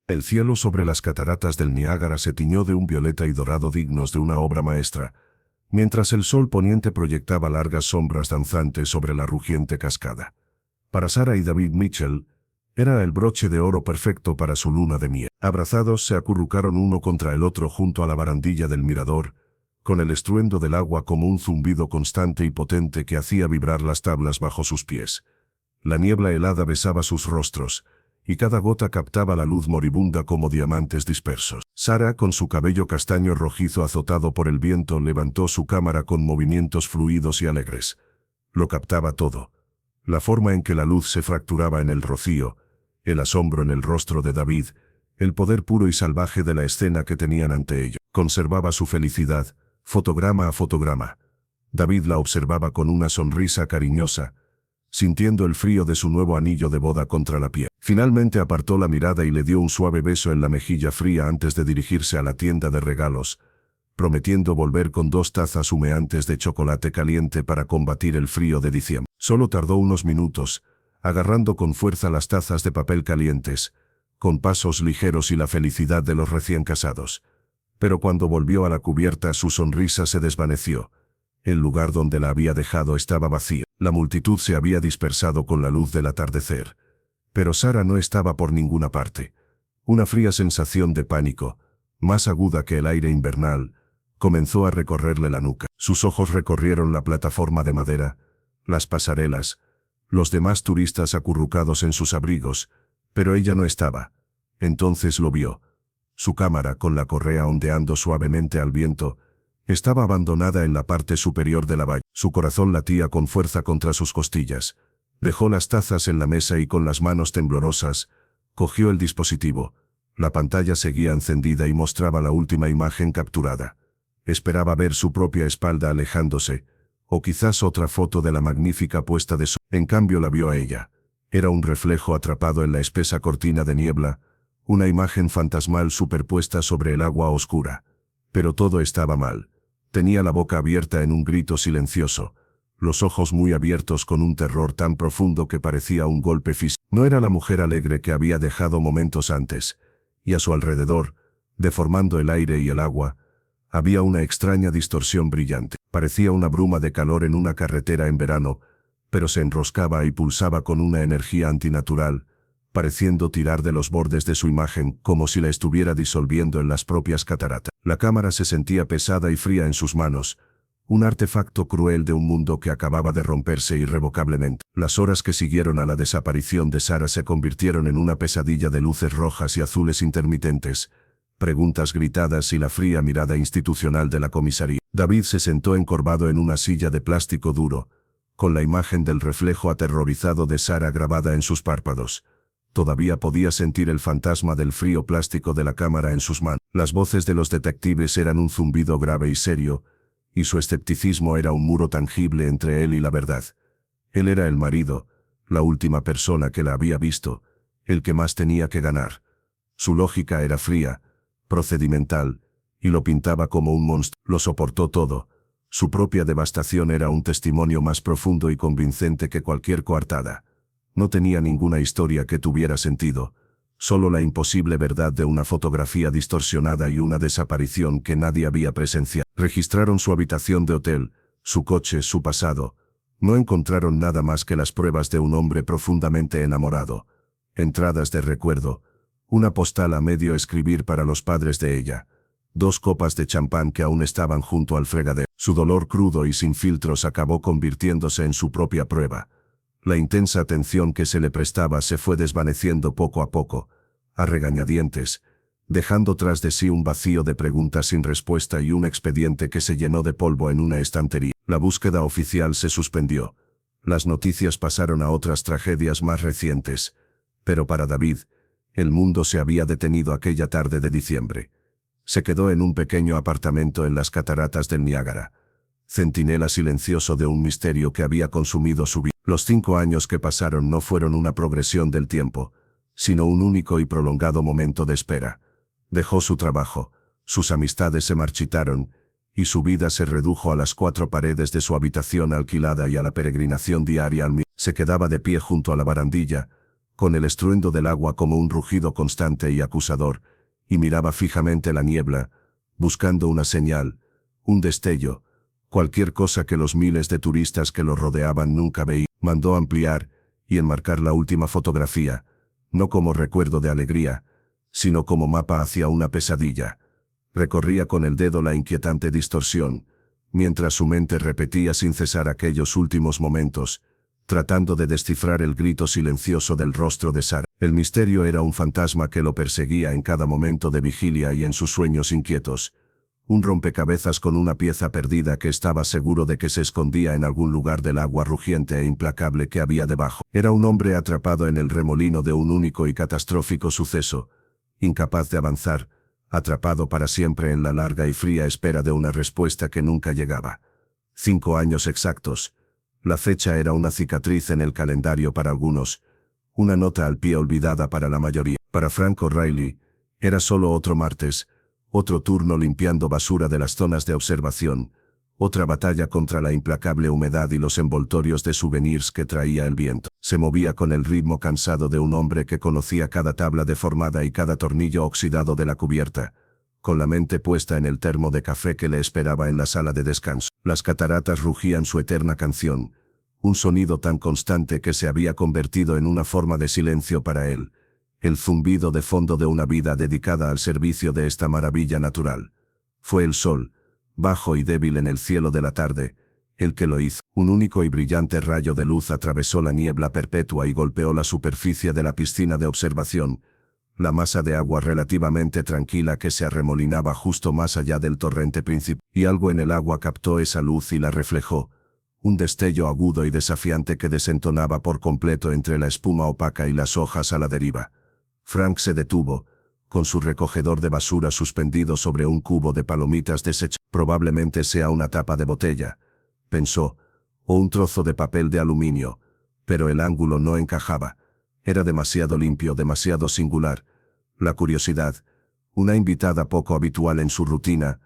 El cielo sobre las cataratas del Niágara se tiñó de un violeta y dorado dignos de una obra maestra, mientras el sol poniente proyectaba largas sombras danzantes sobre la rugiente cascada. Para Sarah y David Mitchell, era el broche de oro perfecto para su luna de miel. Abrazados se acurrucaron uno contra el otro junto a la barandilla del mirador, con el estruendo del agua como un zumbido constante y potente que hacía vibrar las tablas bajo sus pies. La niebla helada besaba sus rostros, y cada gota captaba la luz moribunda como diamantes dispersos. Sarah, con su cabello castaño rojizo azotado por el viento, levantó su cámara con movimientos fluidos y alegres. Lo captaba todo. La forma en que la luz se fracturaba en el rocío, el asombro en el rostro de David, el poder puro y salvaje de la escena que tenían ante ellos. Conservaba su felicidad, fotograma a fotograma. David la observaba con una sonrisa cariñosa, sintiendo el frío de su nuevo anillo de boda contra la piel. Finalmente apartó la mirada y le dio un suave beso en la mejilla fría antes de dirigirse a la tienda de regalos, prometiendo volver con 2 tazas humeantes de chocolate caliente para combatir el frío de diciembre. Solo tardó unos minutos, agarrando con fuerza las tazas de papel calientes, con pasos ligeros y la felicidad de los recién casados. Pero cuando volvió a la cubierta, su sonrisa se desvaneció. El lugar donde la había dejado estaba vacío. La multitud se había dispersado con la luz del atardecer. Pero Sarah no estaba por ninguna parte. Una fría sensación de pánico, más aguda que el aire invernal, comenzó a recorrerle la nuca. Sus ojos recorrieron la plataforma de madera, las pasarelas, los demás turistas acurrucados en sus abrigos, pero ella no estaba. Entonces lo vio. Su cámara, con la correa ondeando suavemente al viento, estaba abandonada en la parte superior de la valla. Su corazón latía con fuerza contra sus costillas. Dejó las tazas en la mesa y con las manos temblorosas, cogió el dispositivo. La pantalla seguía encendida y mostraba la última imagen capturada. Esperaba ver su propia espalda alejándose, o quizás otra foto de la magnífica puesta de sol. En cambio la vio a ella. Era un reflejo atrapado en la espesa cortina de niebla, una imagen fantasmal superpuesta sobre el agua oscura. Pero todo estaba mal. Tenía la boca abierta en un grito silencioso, los ojos muy abiertos con un terror tan profundo que parecía un golpe físico. No era la mujer alegre que había dejado momentos antes, y a su alrededor, deformando el aire y el agua, había una extraña distorsión brillante. Parecía una bruma de calor en una carretera en verano, pero se enroscaba y pulsaba con una energía antinatural, pareciendo tirar de los bordes de su imagen como si la estuviera disolviendo en las propias cataratas. La cámara se sentía pesada y fría en sus manos, un artefacto cruel de un mundo que acababa de romperse irrevocablemente. Las horas que siguieron a la desaparición de Sarah se convirtieron en una pesadilla de luces rojas y azules intermitentes, preguntas gritadas y la fría mirada institucional de la comisaría. David se sentó encorvado en una silla de plástico duro, con la imagen del reflejo aterrorizado de Sarah grabada en sus párpados. Todavía podía sentir el fantasma del frío plástico de la cámara en sus manos. Las voces de los detectives eran un zumbido grave y serio, y su escepticismo era un muro tangible entre él y la verdad. Él era el marido, la última persona que la había visto, el que más tenía que ganar. Su lógica era fría, procedimental, y lo pintaba como un monstruo. Lo soportó todo. Su propia devastación era un testimonio más profundo y convincente que cualquier coartada. No tenía ninguna historia que tuviera sentido, solo la imposible verdad de una fotografía distorsionada y una desaparición que nadie había presenciado. Registraron su habitación de hotel, su coche, su pasado. No encontraron nada más que las pruebas de un hombre profundamente enamorado. Entradas de recuerdo, una postal a medio escribir para los padres de ella, 2 copas de champán que aún estaban junto al fregadero. Su dolor crudo y sin filtros acabó convirtiéndose en su propia prueba. La intensa atención que se le prestaba se fue desvaneciendo poco a poco, a regañadientes, dejando tras de sí un vacío de preguntas sin respuesta y un expediente que se llenó de polvo en una estantería. La búsqueda oficial se suspendió. Las noticias pasaron a otras tragedias más recientes. Pero para David, el mundo se había detenido aquella tarde de diciembre. Se quedó en un pequeño apartamento en las cataratas del Niágara, centinela silencioso de un misterio que había consumido su vida. Los 5 años que pasaron no fueron una progresión del tiempo, sino un único y prolongado momento de espera. Dejó su trabajo, sus amistades se marchitaron, y su vida se redujo a las 4 paredes de su habitación alquilada y a la peregrinación diaria al se quedaba de pie junto a la barandilla, con el estruendo del agua como un rugido constante y acusador, y miraba fijamente la niebla, buscando una señal, un destello, cualquier cosa que los miles de turistas que lo rodeaban nunca veían. Mandó ampliar y enmarcar la última fotografía, no como recuerdo de alegría, sino como mapa hacia una pesadilla. Recorría con el dedo la inquietante distorsión, mientras su mente repetía sin cesar aquellos últimos momentos, tratando de descifrar el grito silencioso del rostro de Sara. El misterio era un fantasma que lo perseguía en cada momento de vigilia y en sus sueños inquietos. Un rompecabezas con una pieza perdida que estaba seguro de que se escondía en algún lugar del agua rugiente e implacable que había debajo. Era un hombre atrapado en el remolino de un único y catastrófico suceso, incapaz de avanzar, atrapado para siempre en la larga y fría espera de una respuesta que nunca llegaba. 5 años exactos. La fecha era una cicatriz en el calendario para algunos, una nota al pie olvidada para la mayoría. Para Frank O'Reilly, era solo otro martes, otro turno limpiando basura de las zonas de observación, otra batalla contra la implacable humedad y los envoltorios de souvenirs que traía el viento. Se movía con el ritmo cansado de un hombre que conocía cada tabla deformada y cada tornillo oxidado de la cubierta, con la mente puesta en el termo de café que le esperaba en la sala de descanso. Las cataratas rugían su eterna canción, un sonido tan constante que se había convertido en una forma de silencio para él, el zumbido de fondo de una vida dedicada al servicio de esta maravilla natural. Fue el sol, bajo y débil en el cielo de la tarde, el que lo hizo. Un único y brillante rayo de luz atravesó la niebla perpetua y golpeó la superficie de la piscina de observación, la masa de agua relativamente tranquila que se arremolinaba justo más allá del torrente principal. Y algo en el agua captó esa luz y la reflejó, un destello agudo y desafiante que desentonaba por completo entre la espuma opaca y las hojas a la deriva. Frank se detuvo, con su recogedor de basura suspendido sobre un cubo de palomitas desechadas. Probablemente sea una tapa de botella, pensó, o un trozo de papel de aluminio, pero el ángulo no encajaba. Era demasiado limpio, demasiado singular. La curiosidad, una invitada poco habitual en su rutina,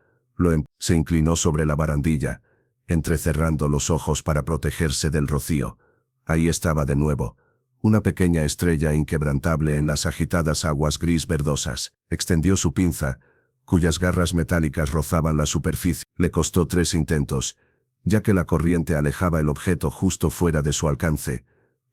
se inclinó sobre la barandilla, entrecerrando los ojos para protegerse del rocío. Ahí estaba de nuevo, una pequeña estrella inquebrantable en las agitadas aguas gris verdosas. Extendió su pinza, cuyas garras metálicas rozaban la superficie. Le costó 3 intentos, ya que la corriente alejaba el objeto justo fuera de su alcance,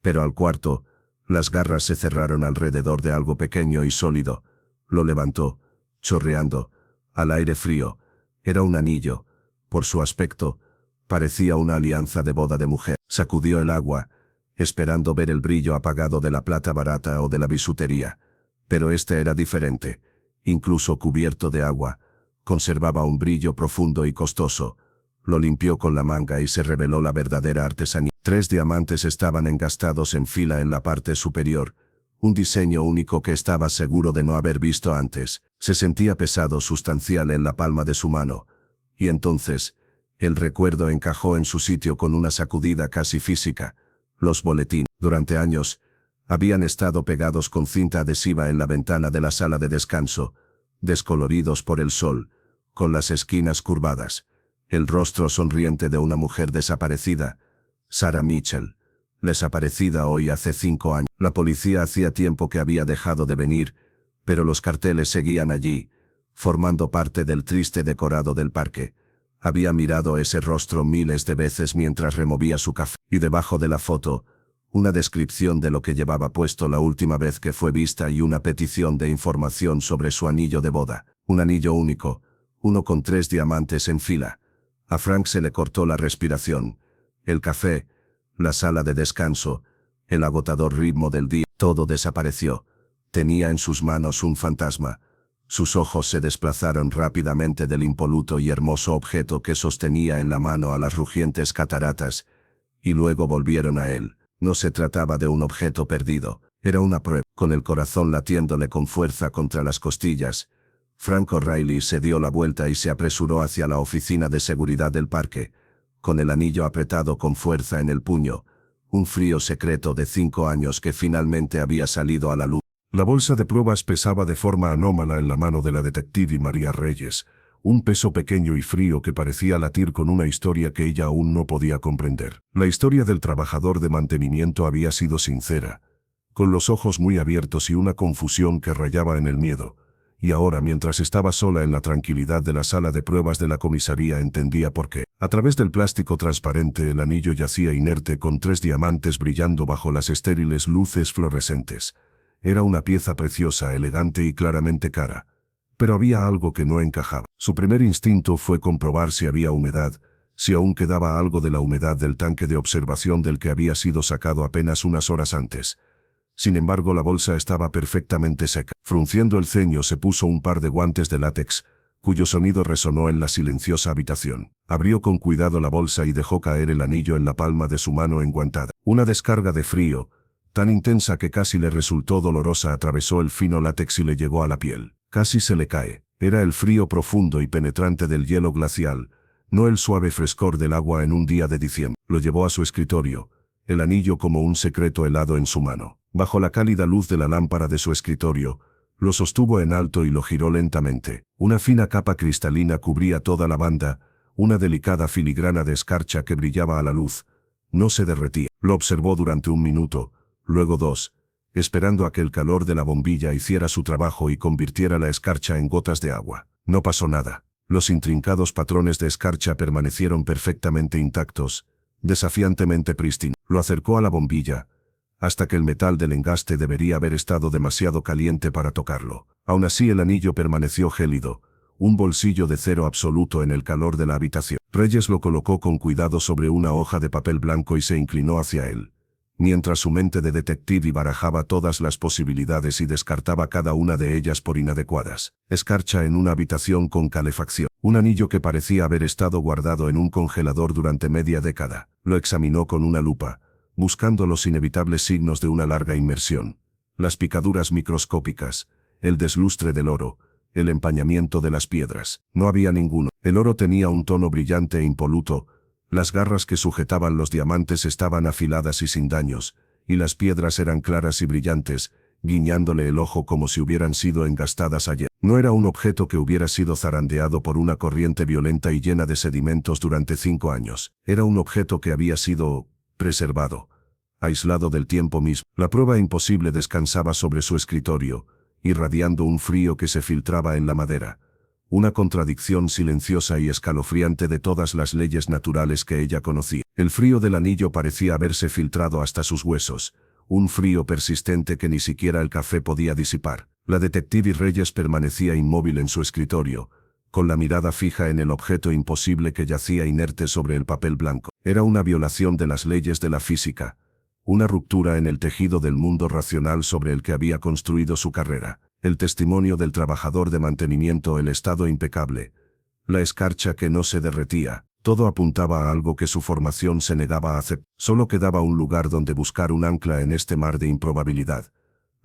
pero al cuarto, las garras se cerraron alrededor de algo pequeño y sólido. Lo levantó, chorreando, al aire frío. Era un anillo. Por su aspecto, parecía una alianza de boda de mujer. Sacudió el agua, esperando ver el brillo apagado de la plata barata o de la bisutería. Pero este era diferente. Incluso cubierto de agua, conservaba un brillo profundo y costoso. Lo limpió con la manga y se reveló la verdadera artesanía. 3 diamantes estaban engastados en fila en la parte superior, un diseño único que estaba seguro de no haber visto antes. Se sentía pesado, sustancial en la palma de su mano. Y entonces, el recuerdo encajó en su sitio con una sacudida casi física. Los boletines, durante años, habían estado pegados con cinta adhesiva en la ventana de la sala de descanso, descoloridos por el sol, con las esquinas curvadas. El rostro sonriente de una mujer desaparecida, Sarah Mitchell, desaparecida hoy hace 5 años. La policía hacía tiempo que había dejado de venir, pero los carteles seguían allí, formando parte del triste decorado del parque. Había mirado ese rostro miles de veces mientras removía su café, y debajo de la foto, una descripción de lo que llevaba puesto la última vez que fue vista y una petición de información sobre su anillo de boda. Un anillo único, uno con 3 diamantes en fila. A Frank se le cortó la respiración. El café, la sala de descanso, el agotador ritmo del día, todo desapareció. Tenía en sus manos un fantasma. Sus ojos se desplazaron rápidamente del impoluto y hermoso objeto que sostenía en la mano a las rugientes cataratas, y luego volvieron a él. No se trataba de un objeto perdido, era una prueba. Con el corazón latiéndole con fuerza contra las costillas, Frank O'Reilly se dio la vuelta y se apresuró hacia la oficina de seguridad del parque, con el anillo apretado con fuerza en el puño, un frío secreto de 5 años que finalmente había salido a la luz. La bolsa de pruebas pesaba de forma anómala en la mano de la detective María Reyes, un peso pequeño y frío que parecía latir con una historia que ella aún no podía comprender. La historia del trabajador de mantenimiento había sido sincera, con los ojos muy abiertos y una confusión que rayaba en el miedo. Y ahora, mientras estaba sola en la tranquilidad de la sala de pruebas de la comisaría, entendía por qué. A través del plástico transparente el anillo yacía inerte con 3 diamantes brillando bajo las estériles luces fluorescentes. Era una pieza preciosa, elegante y claramente cara. Pero había algo que no encajaba. Su primer instinto fue comprobar si había humedad, si aún quedaba algo de la humedad del tanque de observación del que había sido sacado apenas unas horas antes. Sin embargo, la bolsa estaba perfectamente seca. Frunciendo el ceño, se puso un par de guantes de látex, cuyo sonido resonó en la silenciosa habitación. Abrió con cuidado la bolsa y dejó caer el anillo en la palma de su mano enguantada. Una descarga de frío, tan intensa que casi le resultó dolorosa, atravesó el fino látex y le llegó a la piel. Casi se le cae. Era el frío profundo y penetrante del hielo glacial, no el suave frescor del agua en un día de diciembre. Lo llevó a su escritorio, el anillo como un secreto helado en su mano. Bajo la cálida luz de la lámpara de su escritorio, lo sostuvo en alto y lo giró lentamente. Una fina capa cristalina cubría toda la banda, una delicada filigrana de escarcha que brillaba a la luz. No se derretía. Lo observó durante 1 minuto, luego 2, esperando a que el calor de la bombilla hiciera su trabajo y convirtiera la escarcha en gotas de agua. No pasó nada. Los intrincados patrones de escarcha permanecieron perfectamente intactos, desafiantemente prístinos. Lo acercó a la bombilla, hasta que el metal del engaste debería haber estado demasiado caliente para tocarlo. Aún así el anillo permaneció gélido, un bolsillo de cero absoluto en el calor de la habitación. Reyes lo colocó con cuidado sobre una hoja de papel blanco y se inclinó hacia él, mientras su mente de detective barajaba todas las posibilidades y descartaba cada una de ellas por inadecuadas. Escarcha en una habitación con calefacción. Un anillo que parecía haber estado guardado en un congelador durante media década. Lo examinó con una lupa, buscando los inevitables signos de una larga inmersión. Las picaduras microscópicas, el deslustre del oro, el empañamiento de las piedras. No había ninguno. El oro tenía un tono brillante e impoluto, las garras que sujetaban los diamantes estaban afiladas y sin daños, y las piedras eran claras y brillantes, guiñándole el ojo como si hubieran sido engastadas ayer. No era un objeto que hubiera sido zarandeado por una corriente violenta y llena de sedimentos durante 5 años. Era un objeto que había sido preservado, aislado del tiempo mismo. La prueba imposible descansaba sobre su escritorio, irradiando un frío que se filtraba en la madera. Una contradicción silenciosa y escalofriante de todas las leyes naturales que ella conocía. El frío del anillo parecía haberse filtrado hasta sus huesos, un frío persistente que ni siquiera el café podía disipar. La detective Reyes permanecía inmóvil en su escritorio, con la mirada fija en el objeto imposible que yacía inerte sobre el papel blanco. Era una violación de las leyes de la física, una ruptura en el tejido del mundo racional sobre el que había construido su carrera. El testimonio del trabajador de mantenimiento, el estado impecable, la escarcha que no se derretía, todo apuntaba a algo que su formación se negaba a aceptar. Solo quedaba un lugar donde buscar un ancla en este mar de improbabilidad: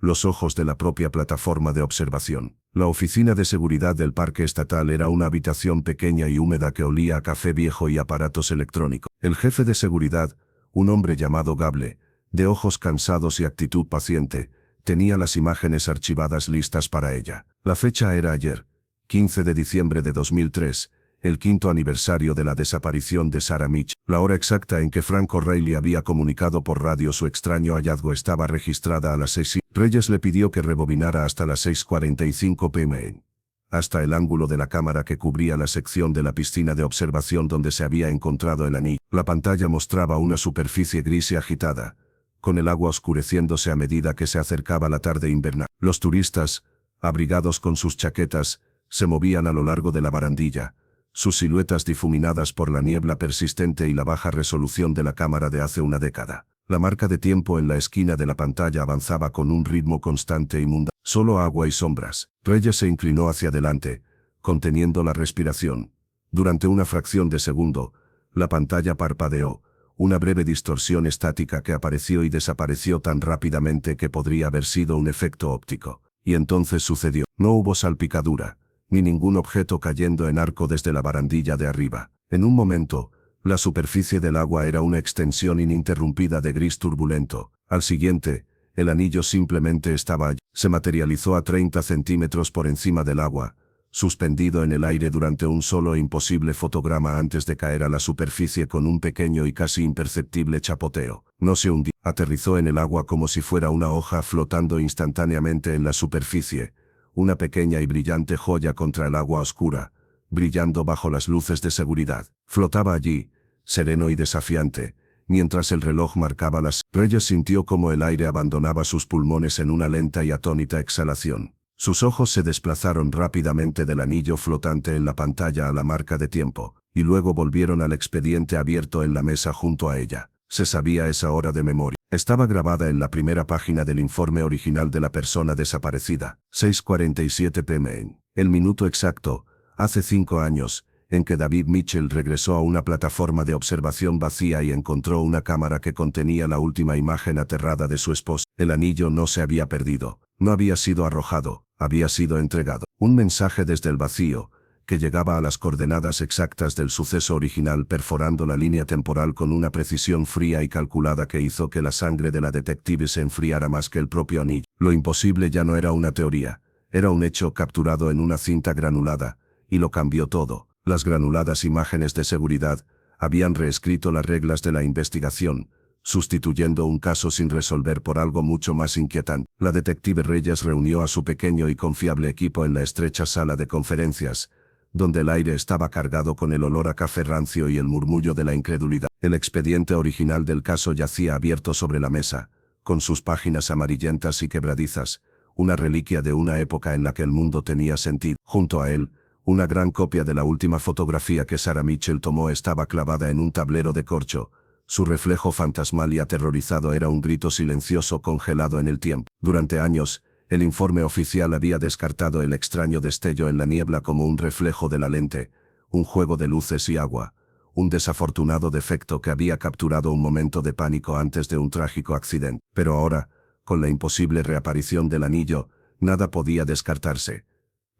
los ojos de la propia plataforma de observación. La oficina de seguridad del parque estatal era una habitación pequeña y húmeda que olía a café viejo y aparatos electrónicos. El jefe de seguridad, un hombre llamado Gable, de ojos cansados y actitud paciente, tenía las imágenes archivadas listas para ella. La fecha era ayer, 15 de diciembre de 2003, el 5º aniversario de la desaparición de Sarah Mitchell. La hora exacta en que Frank O'Reilly había comunicado por radio su extraño hallazgo estaba registrada a las 6. Reyes le pidió que rebobinara hasta las 6:45 p.m. hasta el ángulo de la cámara que cubría la sección de la piscina de observación donde se había encontrado el anillo. La pantalla mostraba una superficie gris y agitada, con el agua oscureciéndose a medida que se acercaba la tarde invernal. Los turistas, abrigados con sus chaquetas, se movían a lo largo de la barandilla, sus siluetas difuminadas por la niebla persistente y la baja resolución de la cámara de hace una década. La marca de tiempo en la esquina de la pantalla avanzaba con un ritmo constante y mundano. Solo agua y sombras. Reyes se inclinó hacia adelante, conteniendo la respiración. Durante una fracción de segundo, la pantalla parpadeó, una breve distorsión estática que apareció y desapareció tan rápidamente que podría haber sido un efecto óptico. Y entonces sucedió. No hubo salpicadura, ni ningún objeto cayendo en arco desde la barandilla de arriba. En un momento, la superficie del agua era una extensión ininterrumpida de gris turbulento. Al siguiente, el anillo simplemente estaba allí. Se materializó a 30 centímetros por encima del agua, suspendido en el aire durante un solo e imposible fotograma antes de caer a la superficie con un pequeño y casi imperceptible chapoteo. No se hundió, aterrizó en el agua como si fuera una hoja flotando instantáneamente en la superficie, una pequeña y brillante joya contra el agua oscura, brillando bajo las luces de seguridad. Flotaba allí, sereno y desafiante, mientras el reloj marcaba las... Reyes sintió como el aire abandonaba sus pulmones en una lenta y atónita exhalación. Sus ojos se desplazaron rápidamente del anillo flotante en la pantalla a la marca de tiempo, y luego volvieron al expediente abierto en la mesa junto a ella. Se sabía esa hora de memoria. Estaba grabada en la primera página del informe original de la persona desaparecida. 6:47 p.m. El minuto exacto, hace 5 años, en que David Mitchell regresó a una plataforma de observación vacía y encontró una cámara que contenía la última imagen aterrada de su esposa. El anillo no se había perdido, no había sido arrojado, había sido entregado. Un mensaje desde el vacío, que llegaba a las coordenadas exactas del suceso original perforando la línea temporal con una precisión fría y calculada que hizo que la sangre de la detective se enfriara más que el propio anillo. Lo imposible ya no era una teoría, era un hecho capturado en una cinta granulada, y lo cambió todo. Las granuladas imágenes de seguridad habían reescrito las reglas de la investigación, sustituyendo un caso sin resolver por algo mucho más inquietante. La detective Reyes reunió a su pequeño y confiable equipo en la estrecha sala de conferencias, donde el aire estaba cargado con el olor a café rancio y el murmullo de la incredulidad. El expediente original del caso yacía abierto sobre la mesa, con sus páginas amarillentas y quebradizas, una reliquia de una época en la que el mundo tenía sentido. Junto a él, una gran copia de la última fotografía que Sarah Mitchell tomó estaba clavada en un tablero de corcho. Su reflejo fantasmal y aterrorizado era un grito silencioso congelado en el tiempo. Durante años, el informe oficial había descartado el extraño destello en la niebla como un reflejo de la lente, un juego de luces y agua, un desafortunado defecto que había capturado un momento de pánico antes de un trágico accidente. Pero ahora, con la imposible reaparición del anillo, nada podía descartarse.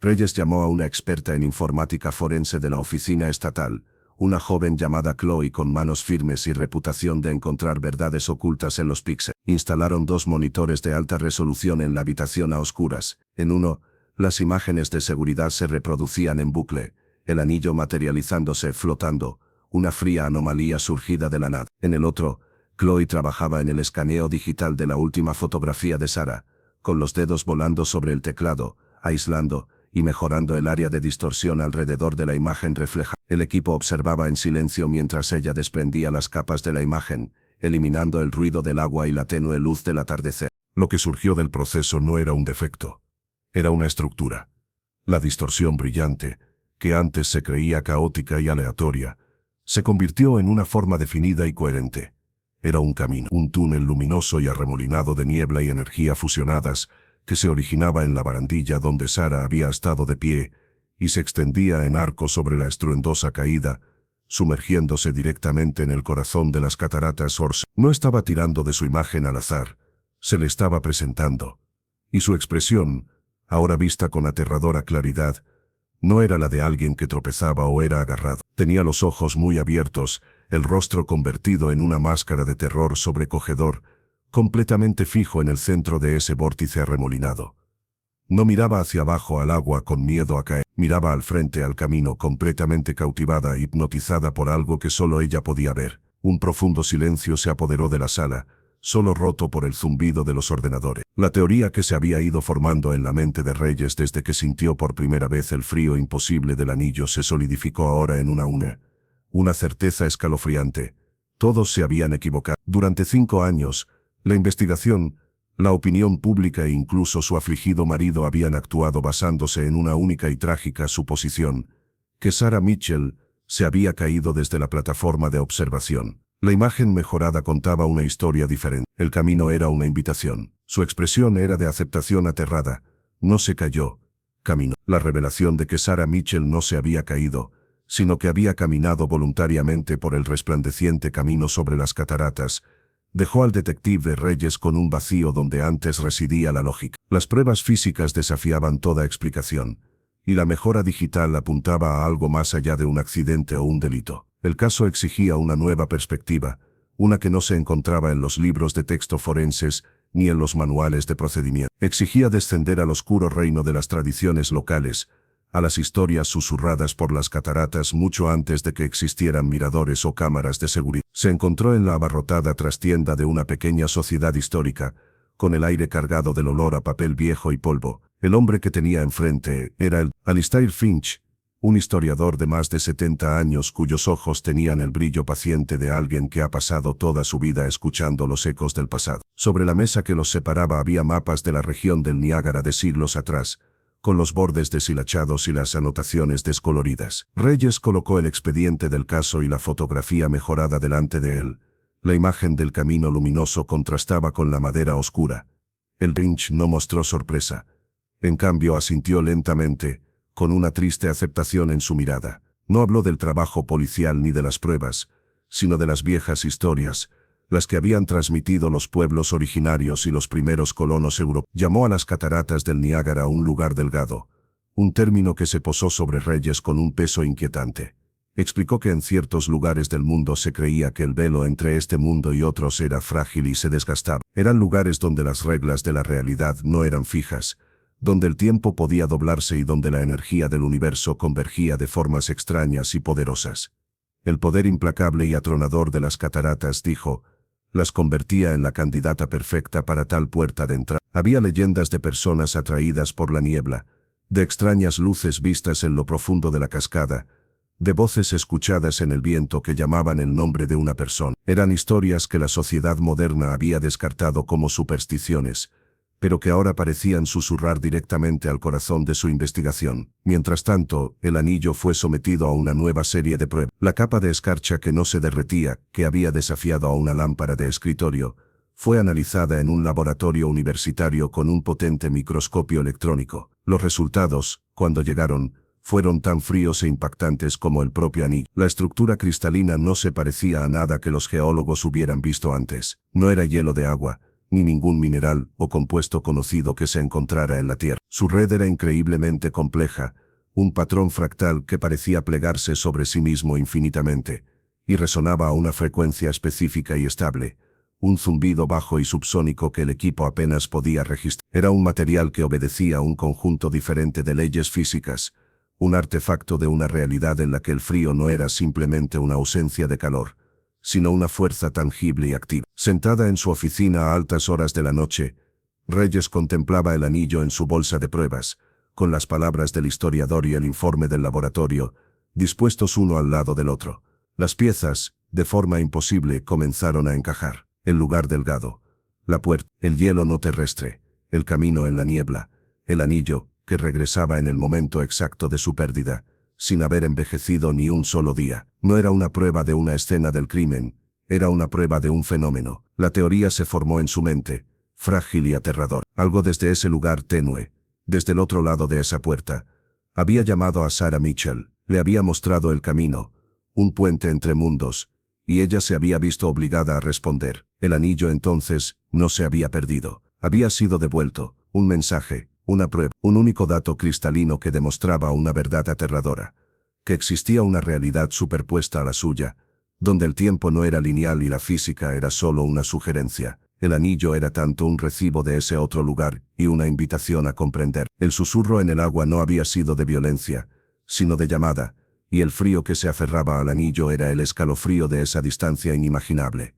Reyes llamó a una experta en informática forense de la oficina estatal, una joven llamada Chloe con manos firmes y reputación de encontrar verdades ocultas en los píxeles. Instalaron 2 monitores de alta resolución en la habitación a oscuras. En uno, las imágenes de seguridad se reproducían en bucle, el anillo materializándose flotando, una fría anomalía surgida de la nada. En el otro, Chloe trabajaba en el escaneo digital de la última fotografía de Sarah, con los dedos volando sobre el teclado, aislando y mejorando el área de distorsión alrededor de la imagen reflejada. El equipo observaba en silencio mientras ella desprendía las capas de la imagen, eliminando el ruido del agua y la tenue luz del atardecer. Lo que surgió del proceso no era un defecto, era una estructura. La distorsión brillante, que antes se creía caótica y aleatoria, se convirtió en una forma definida y coherente. Era un camino, un túnel luminoso y arremolinado de niebla y energía fusionadas, que se originaba en la barandilla donde Sarah había estado de pie, y se extendía en arco sobre la estruendosa caída, sumergiéndose directamente en el corazón de las cataratas Ors. No estaba tirando de su imagen al azar, se le estaba presentando. Y su expresión, ahora vista con aterradora claridad, no era la de alguien que tropezaba o era agarrado. Tenía los ojos muy abiertos, el rostro convertido en una máscara de terror sobrecogedor, completamente fijo en el centro de ese vórtice arremolinado. No miraba hacia abajo al agua con miedo a caer, miraba al frente al camino completamente cautivada e hipnotizada por algo que solo ella podía ver. Un profundo silencio se apoderó de la sala, solo roto por el zumbido de los ordenadores. La teoría que se había ido formando en la mente de Reyes desde que sintió por primera vez el frío imposible del anillo se solidificó ahora en una certeza escalofriante. Todos se habían equivocado. Durante 5 años, la investigación, la opinión pública e incluso su afligido marido habían actuado basándose en una única y trágica suposición, que Sarah Mitchell se había caído desde la plataforma de observación. La imagen mejorada contaba una historia diferente. El camino era una invitación. Su expresión era de aceptación aterrada. No se cayó, caminó. La revelación de que Sarah Mitchell no se había caído, sino que había caminado voluntariamente por el resplandeciente camino sobre las cataratas, dejó al detective Reyes con un vacío donde antes residía la lógica. Las pruebas físicas desafiaban toda explicación, y la mejora digital apuntaba a algo más allá de un accidente o un delito. El caso exigía una nueva perspectiva, una que no se encontraba en los libros de texto forenses ni en los manuales de procedimiento. Exigía descender al oscuro reino de las tradiciones locales, a las historias susurradas por las cataratas mucho antes de que existieran miradores o cámaras de seguridad. Se encontró en la abarrotada trastienda de una pequeña sociedad histórica, con el aire cargado del olor a papel viejo y polvo. El hombre que tenía enfrente era el Alistair Finch, un historiador de más de 70 años cuyos ojos tenían el brillo paciente de alguien que ha pasado toda su vida escuchando los ecos del pasado. Sobre la mesa que los separaba había mapas de la región del Niágara de siglos atrás, con los bordes deshilachados y las anotaciones descoloridas. Reyes colocó el expediente del caso y la fotografía mejorada delante de él. La imagen del camino luminoso contrastaba con la madera oscura. El Finch no mostró sorpresa. En cambio asintió lentamente, con una triste aceptación en su mirada. No habló del trabajo policial ni de las pruebas, sino de las viejas historias, las que habían transmitido los pueblos originarios y los primeros colonos europeos. Llamó a las cataratas del Niágara un lugar delgado, un término que se posó sobre Reyes con un peso inquietante. Explicó que en ciertos lugares del mundo se creía que el velo entre este mundo y otros era frágil y se desgastaba. Eran lugares donde las reglas de la realidad no eran fijas, donde el tiempo podía doblarse y donde la energía del universo convergía de formas extrañas y poderosas. El poder implacable y atronador de las cataratas, dijo, las convertía en la candidata perfecta para tal puerta de entrada. Había leyendas de personas atraídas por la niebla, de extrañas luces vistas en lo profundo de la cascada, de voces escuchadas en el viento que llamaban el nombre de una persona. Eran historias que la sociedad moderna había descartado como supersticiones, pero que ahora parecían susurrar directamente al corazón de su investigación. Mientras tanto, el anillo fue sometido a una nueva serie de pruebas. La capa de escarcha que no se derretía, que había desafiado a una lámpara de escritorio, fue analizada en un laboratorio universitario con un potente microscopio electrónico. Los resultados, cuando llegaron, fueron tan fríos e impactantes como el propio anillo. La estructura cristalina no se parecía a nada que los geólogos hubieran visto antes. No era hielo de agua, ni ningún mineral o compuesto conocido que se encontrara en la Tierra. Su red era increíblemente compleja, un patrón fractal que parecía plegarse sobre sí mismo infinitamente, y resonaba a una frecuencia específica y estable, un zumbido bajo y subsónico que el equipo apenas podía registrar. Era un material que obedecía a un conjunto diferente de leyes físicas, un artefacto de una realidad en la que el frío no era simplemente una ausencia de calor, sino una fuerza tangible y activa. Sentada en su oficina a altas horas de la noche, Reyes contemplaba el anillo en su bolsa de pruebas, con las palabras del historiador y el informe del laboratorio, dispuestos uno al lado del otro. Las piezas, de forma imposible, comenzaron a encajar. El lugar delgado, la puerta, el hielo no terrestre, el camino en la niebla, el anillo, que regresaba en el momento exacto de su pérdida, sin haber envejecido ni un solo día. No era una prueba de una escena del crimen, era una prueba de un fenómeno. La teoría se formó en su mente, frágil y aterrador. Algo desde ese lugar tenue, desde el otro lado de esa puerta, había llamado a Sarah Mitchell, le había mostrado el camino, un puente entre mundos, y ella se había visto obligada a responder. El anillo entonces no se había perdido, había sido devuelto, un mensaje, una prueba, un único dato cristalino que demostraba una verdad aterradora, que existía una realidad superpuesta a la suya, donde el tiempo no era lineal y la física era solo una sugerencia. El anillo era tanto un recibo de ese otro lugar y una invitación a comprender. El susurro en el agua no había sido de violencia, sino de llamada, y el frío que se aferraba al anillo era el escalofrío de esa distancia inimaginable.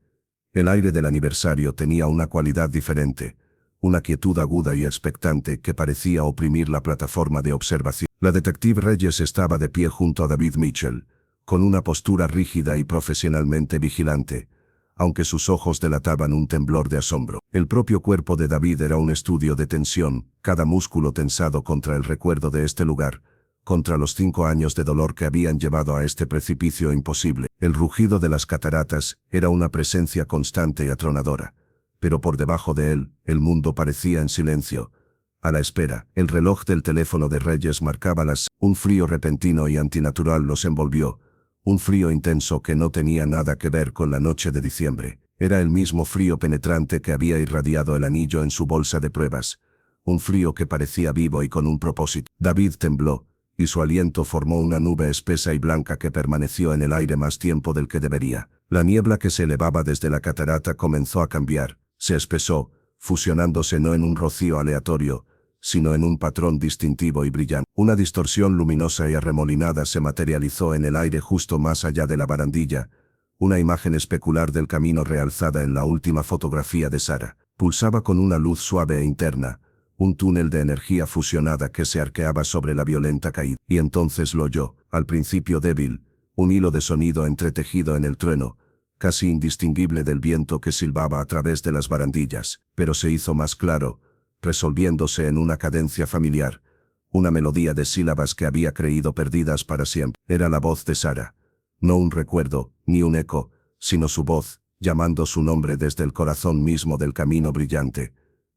El aire del aniversario tenía una cualidad diferente, una quietud aguda y expectante que parecía oprimir la plataforma de observación. La detective Reyes estaba de pie junto a David Mitchell, con una postura rígida y profesionalmente vigilante, aunque sus ojos delataban un temblor de asombro. El propio cuerpo de David era un estudio de tensión, cada músculo tensado contra el recuerdo de este lugar, contra los 5 años de dolor que habían llevado a este precipicio imposible. El rugido de las cataratas era una presencia constante y atronadora, pero por debajo de él, el mundo parecía en silencio, a la espera. El reloj del teléfono de Reyes marcaba las. Un frío repentino y antinatural los envolvió, un frío intenso que no tenía nada que ver con la noche de diciembre. Era el mismo frío penetrante que había irradiado el anillo en su bolsa de pruebas, un frío que parecía vivo y con un propósito. David tembló, y su aliento formó una nube espesa y blanca que permaneció en el aire más tiempo del que debería. La niebla que se elevaba desde la catarata comenzó a cambiar, se espesó, fusionándose no en un rocío aleatorio, sino en un patrón distintivo y brillante. Una distorsión luminosa y arremolinada se materializó en el aire justo más allá de la barandilla, una imagen especular del camino realzada en la última fotografía de Sara. Pulsaba con una luz suave e interna, un túnel de energía fusionada que se arqueaba sobre la violenta caída. Y entonces lo oyó, al principio débil, un hilo de sonido entretejido en el trueno, casi indistinguible del viento que silbaba a través de las barandillas, pero se hizo más claro, resolviéndose en una cadencia familiar, una melodía de sílabas que había creído perdidas para siempre. Era la voz de Sara. No un recuerdo, ni un eco, sino su voz, llamando su nombre desde el corazón mismo del camino brillante,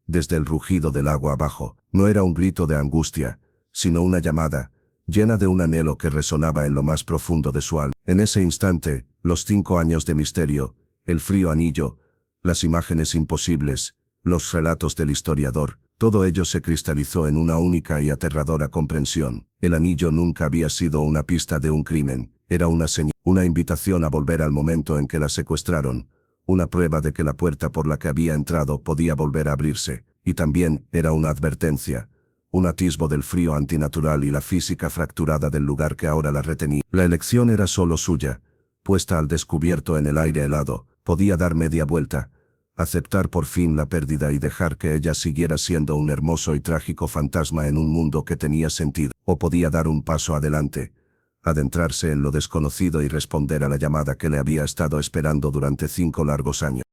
desde el rugido del agua abajo. No era un grito de angustia, sino una llamada, llena de un anhelo que resonaba en lo más profundo de su alma. En ese instante, los 5 años de misterio, el frío anillo, las imágenes imposibles, los relatos del historiador, todo ello se cristalizó en una única y aterradora comprensión. El anillo nunca había sido una pista de un crimen, era una señal, una invitación a volver al momento en que la secuestraron, una prueba de que la puerta por la que había entrado podía volver a abrirse, y también era una advertencia, un atisbo del frío antinatural y la física fracturada del lugar que ahora la retenía. La elección era solo suya, puesta al descubierto en el aire helado, podía dar media vuelta, aceptar por fin la pérdida y dejar que ella siguiera siendo un hermoso y trágico fantasma en un mundo que tenía sentido, o podía dar un paso adelante, adentrarse en lo desconocido y responder a la llamada que le había estado esperando durante 5 largos años.